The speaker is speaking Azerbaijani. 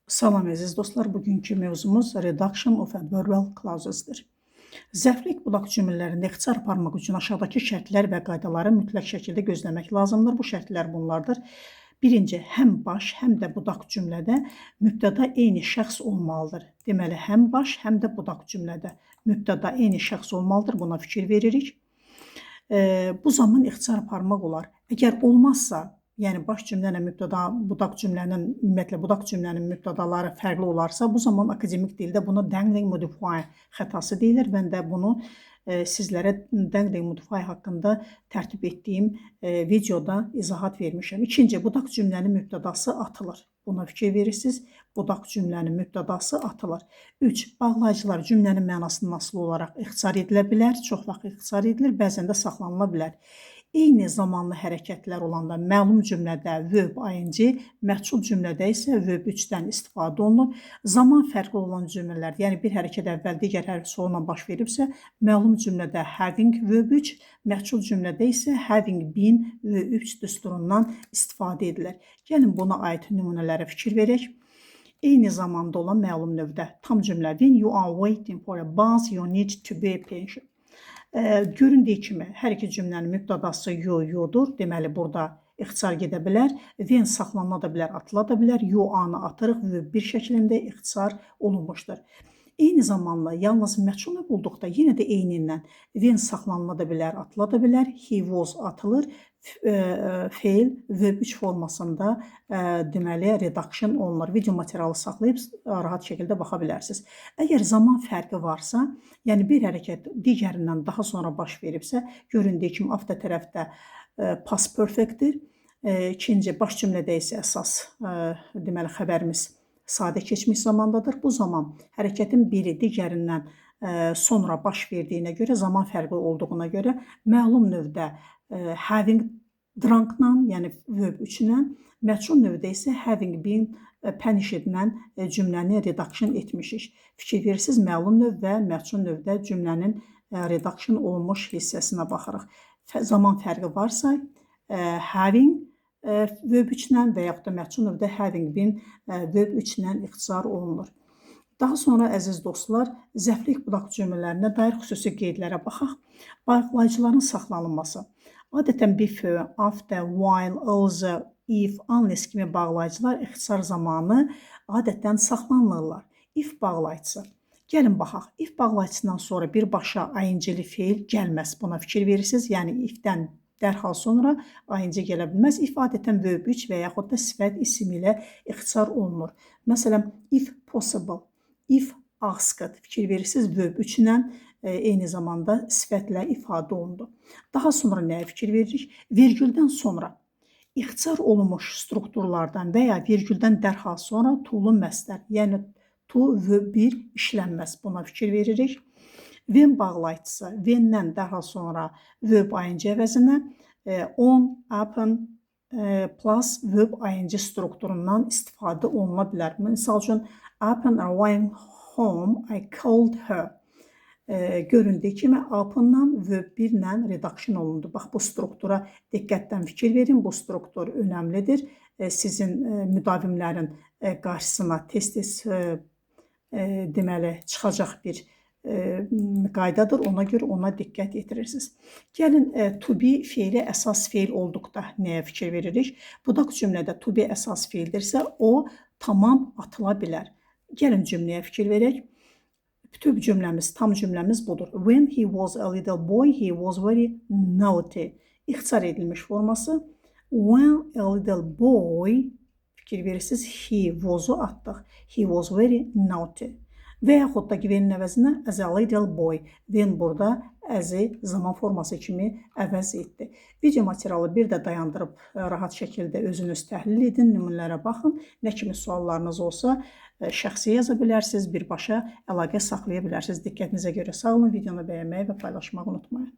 Salam əziz dostlar, bugünkü mövzumuz Reduction of Adverbial Clauses'dir. Zərflik bulaq cümlələrində ixtisar aparmaq üçün aşağıdakı şərtlər və qaydaları mütləq şəkildə gözləmək lazımdır. Bu şərtlər bunlardır. Birinci, həm baş, həm də budaq cümlədə mübtəda eyni şəxs olmalıdır. Deməli, həm baş, həm də budaq cümlədə mübtəda eyni şəxs olmalıdır. Buna fikir veririk. Bu zaman ixtisar aparmaq olar. Əgər olmazsa, yəni baş cümlənin mübtəda, budaq cümlənin, ümumiyyətlə budaq cümlənin mübtədaları fərqli olarsa, bu zaman akademik dildə buna dangling modifier xətası deyilir. Mən də bunu sizlərə dangling modifier haqqında tərtib etdiyim videoda izahat vermişəm. İkinci, budaq cümlənin mübtədası atılır. Buna fikir verirsiniz. Budaq cümlənin mübtədası atılır. 3. Bağlayıcılar cümlənin mənasından asılı olaraq ixtisar edilə bilər. Çox vaxt ixtisar edilir, bəzən də saxlanıla bilər. Eyni zamanlı hərəkətlər olanda məlum cümlədə verb ing, məchul cümlədə isə verb 3-dən istifadə olunur. Zaman fərqli olan cümlələr, yəni bir hərəkət əvvəl digər hərf sonradan baş veribsə, məlum cümlədə having verb 3, məchul cümlədə isə having been verb 3 düsturundan istifadə edilir. Gəlin buna aid nümunələrə fikir verək. Eyni zamanda olan məlum növdə tam cümlə. When you are waiting for a bus, you need to be patient. Göründüyü kimi hər iki cümlənin mübtədası yodur. Deməli, burada ixtisar gedə bilər. When saxlanıla da bilər, atıla da bilər. You-anı atırıq və bir şəklində ixtisar olunmuşdur. Eyni zamanda yalnız məchul olduqda yenə də eynindən when saxlanıla da bilər, atıla da bilər. He was atılır. Fail verb 3 formasında deməli reduction olunur. Video materialı saxlayıb rahat şəkildə baxa bilərsiniz. Əgər zaman fərqi varsa, yəni bir hərəkət digərindən daha sonra baş veribsə, göründüyü kimi avto tərəfdə past perfectdir. İkinci, baş cümlədə isə əsas deməli xəbərimiz sadə keçmiş zamandadır. Bu zaman hərəkətin biri digərindən sonra baş verdiyinə görə, zaman fərqi olduğuna görə məlum növdə having drunk-la, yəni verb 3-lə, məchul növdə isə having been punished-lə cümləni reduction etmişik. Fikir verirsiniz, məlum növ və məchul növdə cümlənin reduction olunmuş hissəsinə baxırıq. Zaman fərqi varsa, having verb 3-lə və yaxud da məchul növdə having been verb 3-lə ixtisar olunur. Daha sonra, əziz dostlar, zərflik budaq cümlələrinə dair xüsusi qeydlərə baxaq. Bağlayıcıların saxlanılması. Adətən before, after, while, also, if, unless kimi bağlayıcılar ixtisar zamanı adətən saxlanılırlar. If bağlayıcısı. Gəlin baxaq. If bağlayıcısından sonra birbaşa ing-li feil gəlməz. Buna fikir verirsiniz. Yəni if-dən dərhal sonra ing gələ bilməz. If adətən verb 3 və yaxud da sifət isim ilə ixtisar olunur. Məsələn, if possible, if asked. Fikir verirsiniz, verb 3 ilə eyni zamanda sifətlə ifadə olundu. Daha sonra nəyə fikir veririk? Vergüldən sonra ixtisar olunmuş strukturlardan və ya vergüldən dərhal sonra to-lu məstər, yəni to verb 1 işlənməz. Buna fikir veririk. When bağlayıcısı, when-dən dərhal sonra verb ing əvəzinə on, upon plus verb ing strukturundan istifadə oluna bilər. Misal üçün, upon arriving home, I called her. Göründüyü kimi upon-dan verb 1-lə reduction olundu. Bax, bu struktura diqqətdən fikir verin. Bu struktur önəmlidir. Sizin müdavimlərin qarşısına tez-tez deməli çıxacaq bir qaydadır. Ona görə ona diqqət yetirirsiniz. Gəlin, to be feili əsas feil olduqda nəyə fikir veririk? Budaq cümlədə to be əsas feildirsə, o tamam atıla bilər. Gəlin cümləyə fikir verək. Bütün cümləmiz, tam cümləmiz budur. When he was a little boy, he was very naughty. İxtisar edilmiş forması. When a little boy, fikir verirsiniz, he was-u atdıq. He was very naughty. Və yaxud da when əvəzinə as a little boy. When burada as-i zaman forması kimi əvəz etdi. Video materialı bir də dayandırıb rahat şəkildə özünüz təhlil edin, nümunələrə baxın. Nə kimi suallarınız olsa şəxsi yaza bilərsiniz, birbaşa əlaqə saxlaya bilərsiniz. Diqqətinizə görə sağ olun, videonu bəyənməyi və paylaşmağı unutmayın.